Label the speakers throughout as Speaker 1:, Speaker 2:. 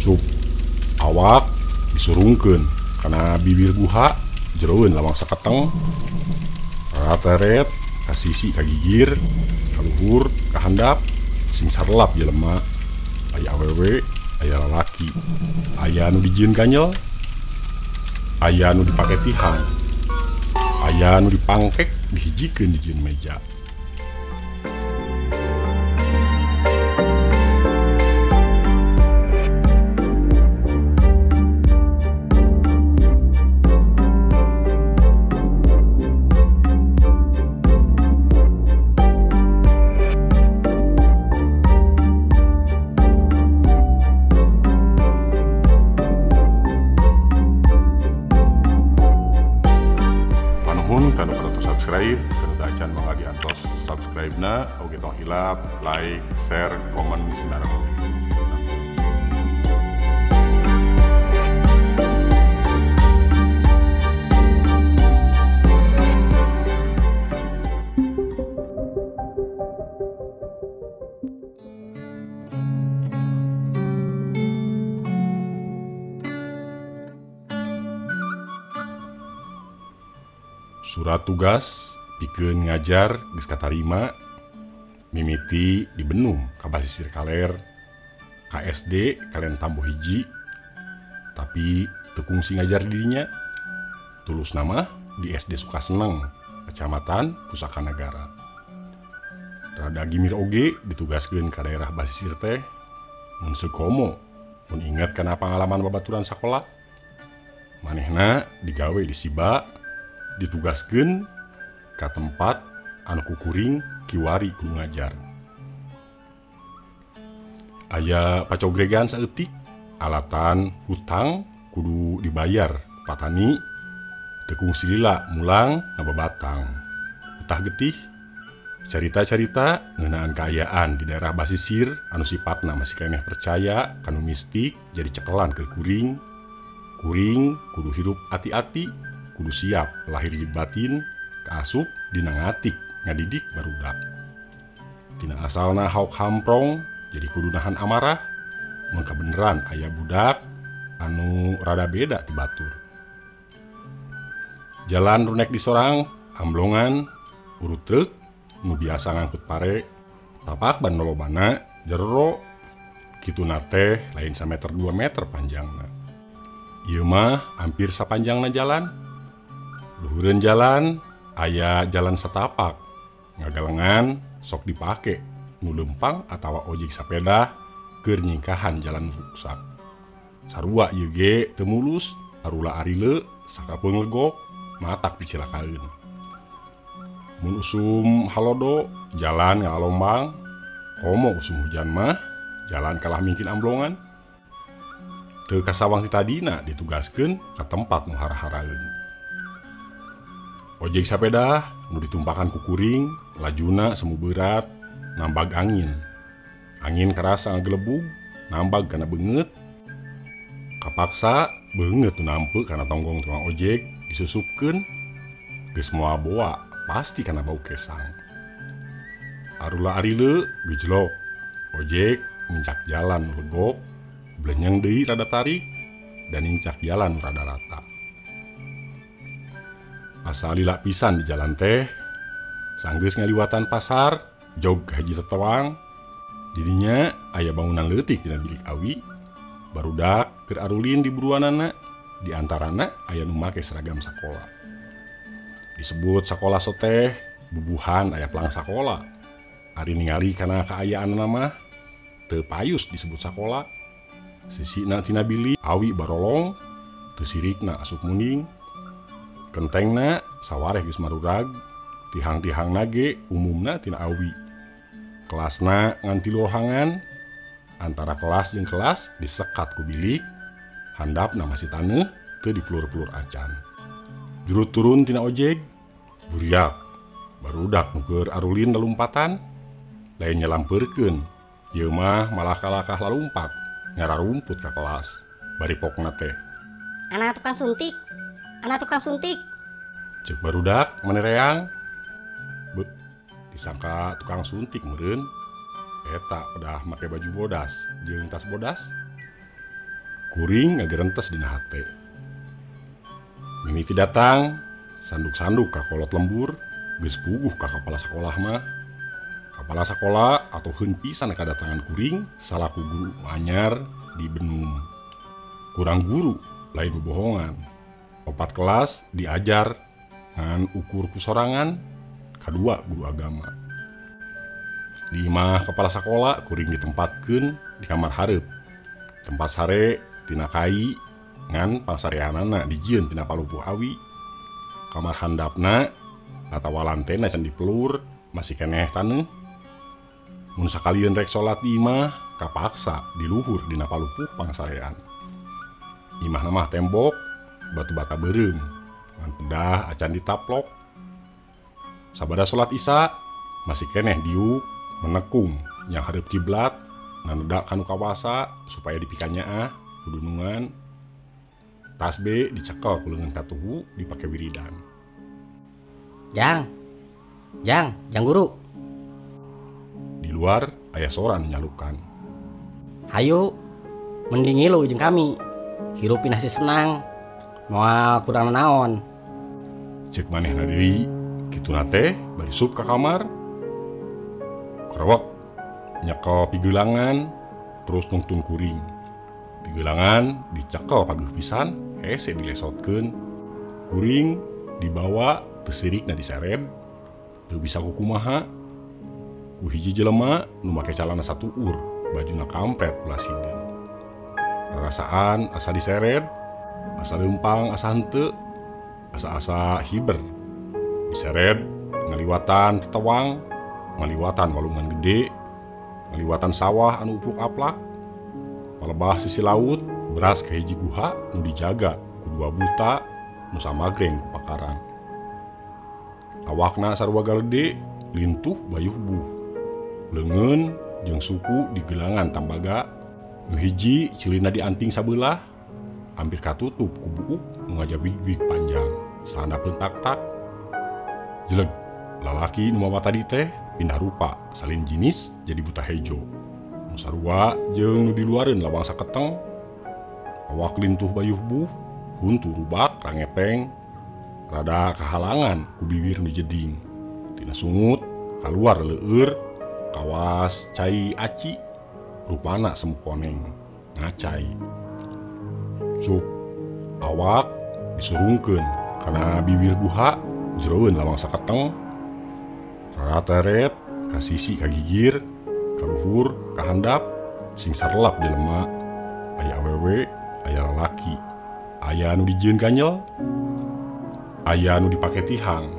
Speaker 1: asup awak disurungkeun karena bibir guha jeroeun lawang saketeng rateret ka sisi ka gigir ka luhur ka handap sing sarelap jelema aya awewe aya lalaki aya nu dijieun ganyel aya nu dipake tihang aya nu dipangkek dihijikeun dijieun meja. Kanu perlu subscribe, kanu dacan mangga diantos subscribe na, oke tong hilap, like, share, komen, sinar. Surat tugas pikeun ngajar geus katarima mimiti di Benung ka basisir kaler ka SD kalian tambuh hiji tapi teu kungsi ngajar dirinya tulus nama di SD Sukaseneng Kecamatan Pusaka Nagara. Rada gimir oge ditugaskeun ka daerah basisir teh mun sekomo mun inget kana pengalaman babaturan sakola manehna digawe di Siba ditugaskeun ka tempat anu kukuring kiwari kudu ngajar. Aya pacogregan saeutik alatan hutang kudu dibayar patani teu kungsi lila mulang ngababatang. Utah getih carita-carita ngeunaan kaayaan di daerah basisir anu sipatna masih keneh percaya kanu mistik jadi cekelan ke kuring. Kuring kudu hirup ati-ati kudu siap lahir jeung batin kaasup dina ngatik ngadidik barudak. Tina asalna hauk hamprong jadi kudu nahan amarah mun kabeneran aya budak anu rada beda ti batur. Jalan runek di sorang amblongan urut truk nu biasa ngangkut pare tapak ban lolobana jero kituna teh lain sameter 2 meter panjangna. Ieu mah hampir sapanjangna jalan. Luhureun jalan aya jalan setapak ngagalengan sok dipake nu lempang atawa ojek sapeda keur nyingkahan jalan rusak. Sarua ieu ge teu mulus arula arile sakapeung legok matak dicilakaeun. Mun usum halodo jalan ngalombang komo usum hujan mah jalan kalah mingkin amblongan. Teu kasawang ti tadina ditugaskeun ka tempat nu hara-haraeun. Ojek sapeda nu ditumpakan ku kuring lajuna semu berat nambag angin. Angin kerasa ngagelebug nambag kana beungeut. Kapaksa beungeut nu nampe kana tonggong tukang ojek disusupkeun geus moal boa pasti kana bau kesang. Arula arile gejlok ojek mincak jalan nu legok blenyeng deui rada tarik dan mincak jalan nu rada rata. Asa lila pisan di jalan teh sanggeus ngaliwatan pasar jog haji tetewang dirinya aya bangunan leutik dina bilik awi barudak keur arulin di buruanana di antarana aya nu make seragam sakola. Disebut sakola soteh bubuhan aya pelang sakola. Ari ningali kana kaayaanna mah teu payus disebut sakola. Sisina tina bilik awi barolong teu sirikna asup munding. Kentengna sawareh geus marurag, tihang-tihangna ge umumna tina awi. Kelasna ngan tilu ohangan, antara kelas jeung kelas disekat ku bilik, handapna masih taneuh teu dipelur-pelur acan. Jurut turun tina ojek, buriak, barudak nu keur arulin lalumpatan, lain nyalampeurkeun, ieu mah malah kalakah lalumpat, ngararumput ka kelas, bari pokna teh.
Speaker 2: Anak tukang suntik. Anak tukang suntik.
Speaker 1: Cek barudak menereang. Bet, disangka tukang suntik meureun. Eta udah make baju bodas jeung tas bodas. Kuring ngagerentes dina hate. Mimiti datang, sanduk-sanduk ka kolot lembur, geus puguh ka kepala sekolah mah. Kepala sekolah atau heun pisan kadatangan kuring salaku guru anyar di Benung. Kurang guru lain bohongan. 4 kelas diajar ngan ukur kusorangan, kedua guru agama. 5 kepala sekolah kuring ditempatkeun di kamar hareup. Tempat sare tina kai ngan pangsareanana dijieun tina palupuh awi. Kamar handapna atawa lantena can dipelur masih keneh taneuh. Mun sakalian rek salat di imah kapaksa di luhur dina palupuh pangsarean. Imahna mah tembok batu bata beureum ngan pedah acan ditaplok. Sabada salat Isya masih keneh diuk menekung yang hareup kiblat naneda kanu kawasa supaya dipikannya kudunungan. Tasbih dicekel ku leungeun katuhu dipake wiridan.
Speaker 3: Jang guru.
Speaker 1: Di luar aya soran nyalukan.
Speaker 3: Hayu, mending ngilu jeung kami. Hirupin hasi senang. Moal kurang naon.
Speaker 1: Cek manehna deui kituna teh bari sup ka kamar. Kerewek nyekel pigeulangan terus nungtun kuring. Pigeulangan dicekel paguh pisan hese dilesotkeun. Kuring dibawa teu sirikna diseret. Teu bisa kukumaha. Ku hiji jelema nu make calana satuur, bajuna kampret ulah sideun. Rasaan asa diseret, asa leumpang asa henteu, asa-asa hiber. Diseret ngaliwatan tetewang, ngaliwatan walungan gede, ngaliwatan sawah anu upluk aplak. Palebah sisi laut, beras ka hiji guha nu dijaga ku 2 buta nu samagreng ku pakarang. Awakna sarua gede, lintuh bayuh buh. Leungeun jeung suku di gelangan tambaga, nu hiji cilina dianting sabelah, hampir katutup ku buuk nu ngajawig-wig panjang, sahandapeun tak-tak. Jeleg, lalaki nu mawa tadi teh pindah rupa, salin jinis jadi buta hejo. Nu sarua jeung nu di luareun lawang saketeng, awak lintuh bayuh buh, huntu rubak rangepeng, rada kahalangan ku bibir nu jeding. Tina sungut kaluar leueur kawas cai aci, rupana semu koneng ngacai. Sup awak disurungkeun karena bibir guha jeroeun lawang saketeng. Rarateret ka sisi ka gigir, ka luhur ka handap, sing sarelap jelema. Aya awewe, aya lalaki, aya nu dijieun ganyel, aya nu dipake tihang,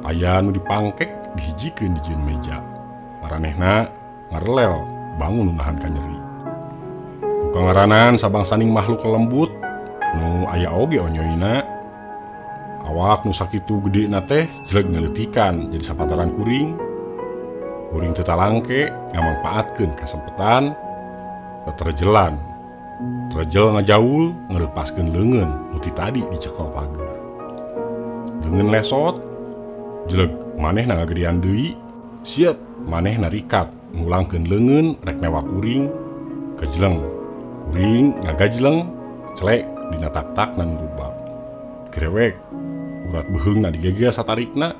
Speaker 1: aya nu dipangkek dihijikeun dijieun meja. Maranehna ngarelel bangun nahan ka nyeri. Ku kangaranan sabang saning makhluk lembut nu aya oge onyoina. Awak nu sakitu gedena teh jeleg ngaleutikan jadi sapantaran kuring. Kuring teu talangke ngamangpaatkeun kasempetan terejelan. Terejel ngajaul ngaleupaskeun leungeun nu ti tadi dicekel pager. Leungeun lesot jeleg manehna ngagedean deui. Siap manehna rikat ngulangkeun leungeun rek newak kuring kejeleng. Kuring ngagajleng celek dina tak-tak nan rubak. Grewek urat beheungna digegas satarikna,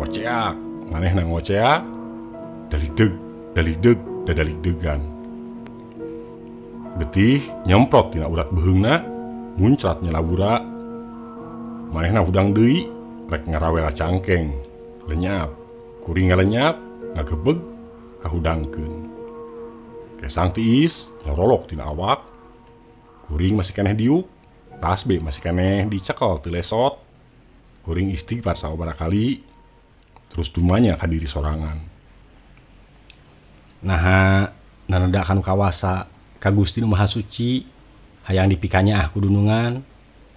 Speaker 1: koceak manehna ngoceak, dalideg dadaligdegan. Getih nyemprot tina urat beheungna, muncrat nyelabura. Manehna hudang deui rek ngarawela cangkeng, lenyap. Kuring ngalenyap ngagebeg kahudangkeun. Kesang tiis nyorolok tina awak. Kuring masih keneh diuk, tasbih masih keneh dicekel teu lesot. Kuring istighfar sababaraha kali, terus dumanya ka diri sorangan.
Speaker 3: Naha naneda kanu kawasa ka Gusti Nu Maha Suci, hayang dipikanya kudunungan,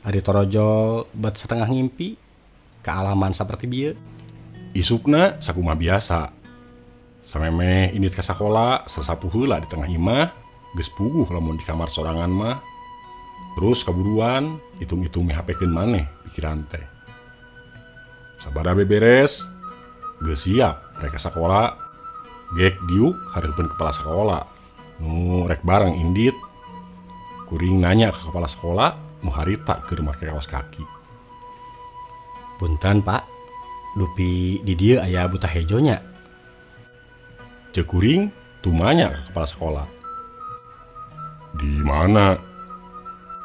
Speaker 3: ari torojo bet setengah ngimpi, kealaman saperti bieu.
Speaker 1: Isukna sakumaha biasa. Samemeh indit ka sakola sasapuh heula di tengah imah, geus puguh lamun di kamar sorangan mah. Terus kaburuan hitung-hitung mihapekeun maneh pikiran teh. Sabada beberes, geus siap rek ka sakola. Gek diuk hareupeun kepala sakola nu rek bareng indit. Kuring nanya ke kepala sekolah nu harita keur make kaos kaki.
Speaker 3: Punten Pak, dupi di dieu aya buta hejonya.
Speaker 1: Cek kuring tumanya ke kepala sekolah. Di mana?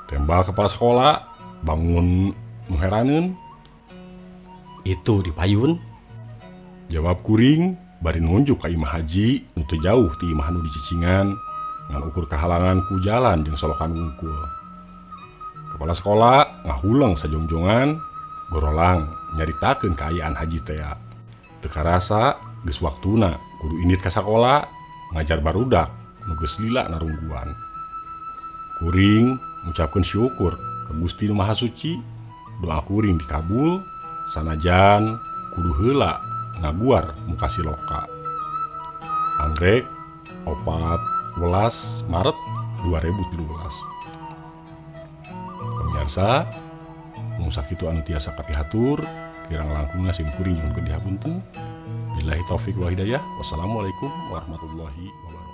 Speaker 1: Tembal kepala sekolah bangun nu heraneun.
Speaker 3: Itu di payun.
Speaker 1: Jawab kuring bari nunjuk ka imah haji nu teu jauh ti imah nu di Cicingan ngan ukur kahalangan ku jalan jeung solokan wungkul. Kepala sekolah ngahulang sajongjongan gorolang nyaritakeun kaayaan haji teh. Teu karasa geus waktuna kudu indit ka sakola ngajar barudak nu geus lila narungguan. Kuring ngucapkeun syukur ka Gusti Nu Maha Suci. Doa kuring dikabul sanajan kudu heula ngaguar muka siloka. Anggrek 14 Maret 2013. Pemirsa, mun sakitu anu tiasa kapihatur, kirang langkungna sim kuring nyuhun dihapunten. Billahi taufik wal hidayah. Wassalamualaikum warahmatullahi wabarakatuh.